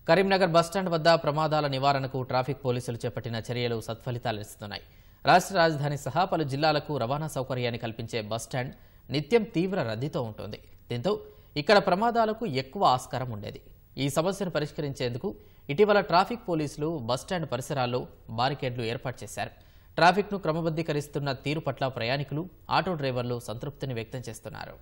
Karimnagar bus stand వద్ద ప్రమాదాల నివారణకు ట్రాఫిక్ పోలీసులు చేపట్టిన చర్యలు సత్ఫలితాలిస్తున్నాయి. రాష్ట్ర రాజధాని సహా పలు జిల్లాలకు రవాణా సౌకర్యాన్ని కల్పించే బస్టాండ్ నిత్యం తీవ్ర రద్దీతో ఉంటుంది. దీంతో ఇక్కడ ప్రమాదాలకు ఎక్కువ ఆస్కారం ఉండేది. ఈ సమస్యను పరిష్కరించేందుకు ఇటీవల ట్రాఫిక్ పోలీసులు బస్టాండ్ పరిసరాల్లో బారికేడ్లు ఏర్పాటు చేశారు. ట్రాఫిక్ను క్రమబద్దీకరిస్తున్న తీరు పట్ల ప్రయాణికులు, ఆటో డ్రైవర్లు సంతృప్తిని వ్యక్తం చేస్తున్నారు.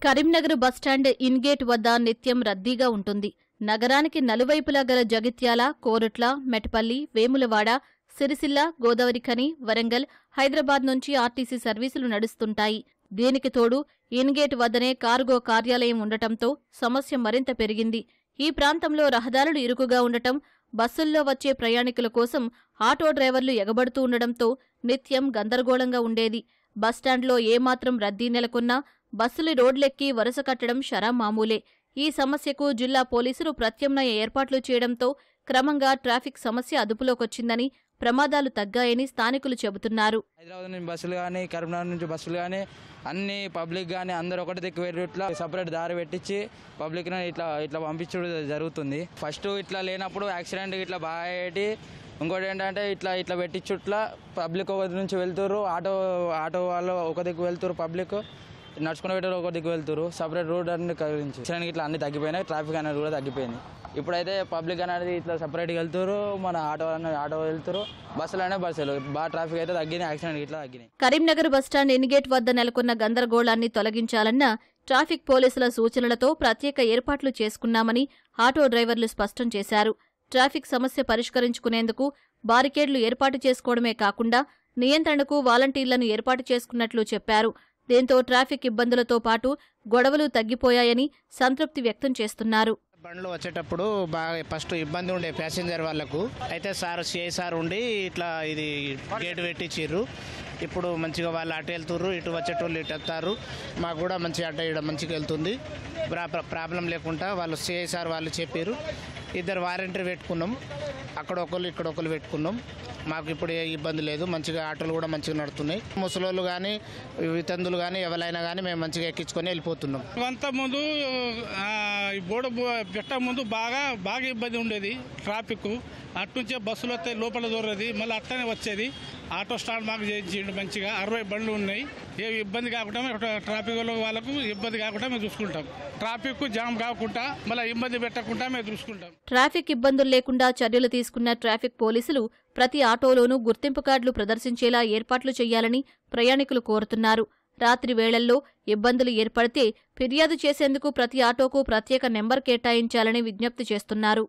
కరీంనగర్ బస్టాండ్ ఇన్గేట్ వద్ద నిత్యం రద్దీగా ఉంటుంది. నగరానికి నలువైపులా గల జగిత్యాల, కోరుట్ల, మెట్పల్లి, వేములవాడ, సిరిసిల్ల, గోదావరిఖని, వరంగల్, హైదరాబాద్ నుంచి ఆర్టీసీ సర్వీసులు నడుస్తుంటాయి. దీనికి తోడు ఇన్గేట్ వద్దనే కార్గో కార్యాలయం ఉండటంతో సమస్య మరింత పెరిగింది. ఈ ప్రాంతంలో రహదారులు ఇరుకుగా ఉండటం, బస్సుల్లో వచ్చే ప్రయాణికుల కోసం ఆటో డ్రైవర్లు ఎగబడుతూ ఉండడంతో నిత్యం గందరగోళంగా ఉండేది. బస్టాండ్లో ఏమాత్రం రద్దీ నెలకొన్నా బస్సులు రోడ్లెక్కి వరుస కట్టడం షరామామూలే. ఈ సమస్యకు జిల్లా పోలీసులు ప్రత్యామ్నాయ ఏర్పాట్లు చేయడంతో క్రమంగా ట్రాఫిక్ సమస్య అదుపులోకొచ్చిందని, ప్రమాదాలు తగ్గాయని స్థానికులు చెబుతున్నారు. హైదరాబాద్ నుంచి బస్సులు కానీ, కరీంనగర్ నుంచి బస్సులు కానీ అన్ని పబ్లిక్ కానీ అందరూ ఒకటి దిక్కు ఇట్లా సపరేట్ దారి పెట్టించి పబ్లిక్ ఇట్లా పంపించడం జరుగుతుంది. ఫస్ట్ ఇట్లా లేనప్పుడు యాక్సిడెంట్ ఇట్లా బాగా అయ్యేటి. ఇంకోటి ఏంటంటే ఇట్లా పెట్టించుట్లా పబ్లిక్ ఒక నుంచి వెళ్తారు, ఆటో వాళ్ళు ఒక దిక్కు వెళ్తారు, పబ్లిక్ నడుచుకుని పెట్టారు ఒక దిక్కు వెళ్తారు. సపరేట్ రోడ్ అన్ని కలిగించి ఇట్లా అన్ని తగ్గిపోయినాయి. ట్రాఫిక్ అనేది కూడా తగ్గిపోయింది. ఇప్పుడైతే పబ్లిక్ అనేది ఇట్లా సపరేట్గా వెళ్తారు, మన ఆటో వెళ్తారు, బస్సులు బాగా ట్రాఫిక్ అయితే తగ్గింది, యాక్సిడెంట్ ఇట్లా తగ్గినాయి. కరీంనగర్ బస్టాండ్ ఇన్గేట్ వద్ద నెలకొన్న గందరగోళాన్ని తొలగించాలన్న ట్రాఫిక్ పోలీసుల సూచనలతో ప్రత్యేక ఏర్పాట్లు చేసుకున్నామని ఆటో డ్రైవర్లు స్పష్టం చేశారు. ట్రాఫిక్ సమస్య పరిష్కరించుకునేందుకు బారికేడ్లు ఏర్పాటు చేసుకోవడమే కాకుండా నియంత్రణకు వాలంటీర్లను ఏర్పాటు చేసుకున్నట్లు చెప్పారు. దీంతో ట్రాఫిక్ ఇబ్బందులతో పాటు గొడవలు తగ్గిపోయాయని సంతృప్తి వ్యక్తం చేస్తున్నారు. బండ్లు వచ్చేటప్పుడు బాగా ఫస్ట్ ఇబ్బంది ఉండే ప్యాసింజర్ వాళ్లకు. అయితే సిఐ సార్ ఉండి ఇట్లా ఇది గేట్ పెట్టించారు. ఇప్పుడు మంచిగా వాళ్ళు అటు వెళ్తుర్రు, ఇటు వచ్చేటోళ్ళు ఇటు వెళ్తారు. మాకు కూడా మంచిగా అడ్డ ఇడ మంచిగా వెళ్తుంది. ప్రాబ్లం లేకుండా వాళ్ళు సిఐ సార్ వాళ్ళు చెప్పారు. ఇద్దరు వారంటీ పెట్టుకున్నాం, అక్కడ ఒకళ్ళు ఇక్కడ ఒకళ్ళు పెట్టుకున్నాం. మాకు ఇప్పుడు ఏ ఇబ్బంది లేదు. మంచిగా ఆటోలు కూడా మంచిగా నడుతున్నాయి. ముసలోళ్ళు కానీ వితంతులు కానీ ఎవరైనా కానీ మేము మంచిగా ఎక్కించుకొని వెళ్ళిపోతున్నాం. అంతకుముందు బోర్డు పెట్ట ముందు బాగా ఇబ్బంది ఉండేది. ట్రాఫిక్ అట్నుంచే బస్సులు వస్తే లోపల దూరేది, మళ్ళీ అట్లనే వచ్చేది. ఆటో స్టాండ్ మాకు చేయించిండు మంచిగా. 60 బండ్లు ఉన్నాయి. ఏ ఇబ్బంది కాకుండా ట్రాఫిక్ వాళ్ళకు ఇబ్బంది కాకుండా మేము చూసుకుంటాం. ట్రాఫిక్ జామ్ కాకుండా మళ్ళీ ఇబ్బంది పెట్టకుండా మేము చూసుకుంటాం. ట్రాఫిక్ ఇబ్బందులు లేకుండా చర్యలు తీసుకున్న ట్రాఫిక్ పోలీసులు ప్రతి ఆటోలోనూ గుర్తింపు కార్డులు ప్రదర్శించేలా ఏర్పాట్లు చేయాలని ప్రయాణికులు కోరుతున్నారు. రాత్రి వేళల్లో ఇబ్బందులు ఏర్పడితే ఫిర్యాదు చేసేందుకు ప్రతి ఆటోకు ప్రత్యేక నెంబర్ కేటాయించాలని విజ్ఞప్తి చేస్తున్నారు.